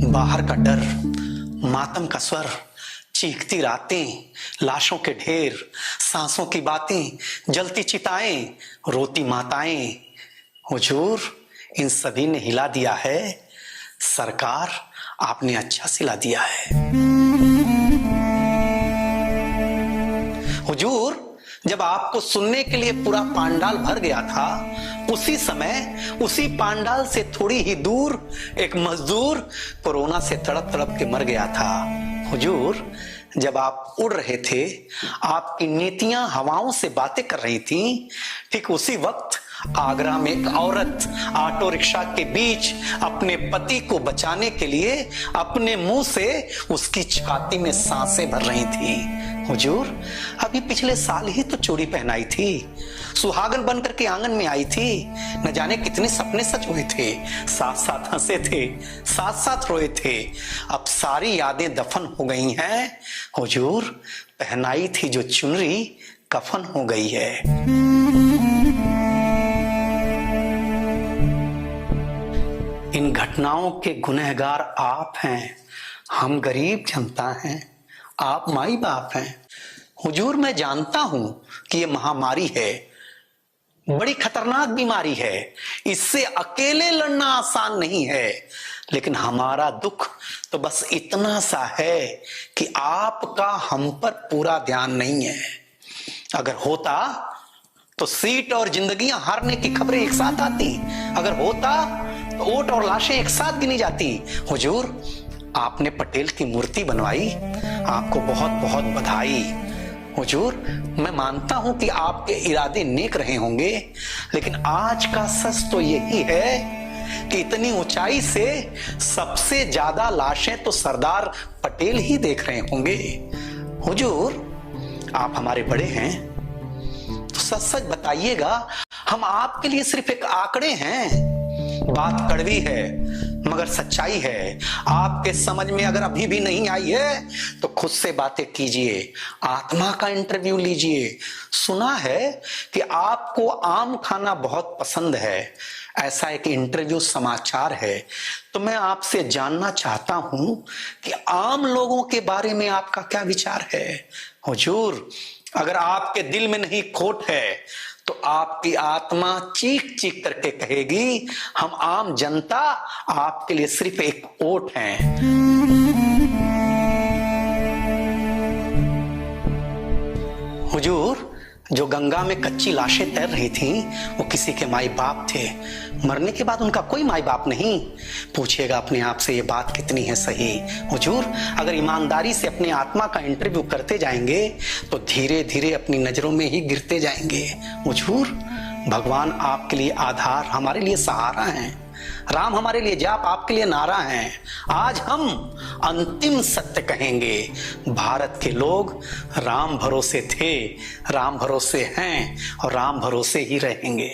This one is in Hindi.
बाहर का डर, मातम का स्वर, चीखती रातें, लाशों के ढेर, सांसों की बातें, जलती चिताएं, रोती माताएं। हुजूर, इन सभी ने हिला दिया है। सरकार, आपने अच्छा सिला दिया है। हुजूर, जब आपको सुनने के लिए पूरा पांडाल भर गया था, उसी समय उसी पांडाल से थोड़ी ही दूर एक मजदूर कोरोना से तड़प तड़प के मर गया था। हुजूर, जब आप उड़ रहे थे, आपकी नीतियां हवाओं से बातें कर रही थीं, ठीक उसी वक्त आगरा में एक औरत ऑटो रिक्शा के बीच अपने पति को बचाने के लिए अपने मुंह से उसकी छाती में सांसें भर रही थी। हुजूर, अभी पिछले साल ही तो चूड़ी पहनाई थी, सुहागन बनकर के आंगन में आई थी। न जाने कितने सपने सच हुए थे, साथ साथ हंसे थे, साथ साथ रोए थे। अब सारी यादें दफन हो गई हैं। हुजूर, पहनाई थी जो चुनरी कफन हो गई है। इन घटनाओं के गुनहगार आप हैं, हम गरीब जनता हैं, आप माई बाप हैं। हुजूर, मैं जानता हूं कि ये महामारी है, बड़ी खतरनाक बीमारी है, इससे अकेले लड़ना आसान नहीं है, लेकिन हमारा दुख तो बस इतना सा है कि आपका हम पर पूरा ध्यान नहीं है। अगर होता तो सीट और जिंदगियां हारने की खबरें एक साथ आती, अगर होता तो ओट और लाशें एक साथ गिनी जाती। हुजूर, आपने पटेल की मूर्ति बनवाई, आपको बहुत बहुत बधाई। हुजूर, मैं मानता हूं कि आपके इरादे नेक रहे होंगे, लेकिन आज का सच तो यही है कि इतनी ऊंचाई से सबसे ज्यादा लाशें तो सरदार पटेल ही देख रहे होंगे। हुजूर, आप हमारे बड़े हैं, तो सच सच बताइएगा, हम आपके लिए सिर्फ एक आंकड़े हैं। बात कड़वी है मगर सच्चाई है। आपके समझ में अगर अभी भी नहीं आई है तो खुद से बातें कीजिए, आत्मा का इंटरव्यू लीजिए। सुना है कि आपको आम खाना बहुत पसंद है, ऐसा एक इंटरव्यू समाचार है। तो मैं आपसे जानना चाहता हूं कि आम लोगों के बारे में आपका क्या विचार है। हुजूर, अगर आपके दिल में नहीं खोट है तो आपकी आत्मा चीख चीख करके कहेगी, हम आम जनता आपके लिए सिर्फ एक वोट हैं। हुजूर, जो गंगा में कच्ची लाशें तैर रही थीं, वो किसी के माई बाप थे। मरने के बाद उनका कोई माई बाप नहीं। पूछिएगा अपने आप से, ये बात कितनी है सही। हुजूर, अगर ईमानदारी से अपनी आत्मा का इंटरव्यू करते जाएंगे तो धीरे धीरे अपनी नजरों में ही गिरते जाएंगे। हुजूर, भगवान आपके लिए आधार, हमारे लिए सहारा हैं। राम हमारे लिए जाप, आपके लिए नारा हैं। आज हम अंतिम सत्य कहेंगे, भारत के लोग राम भरोसे थे, राम भरोसे हैं और राम भरोसे ही रहेंगे।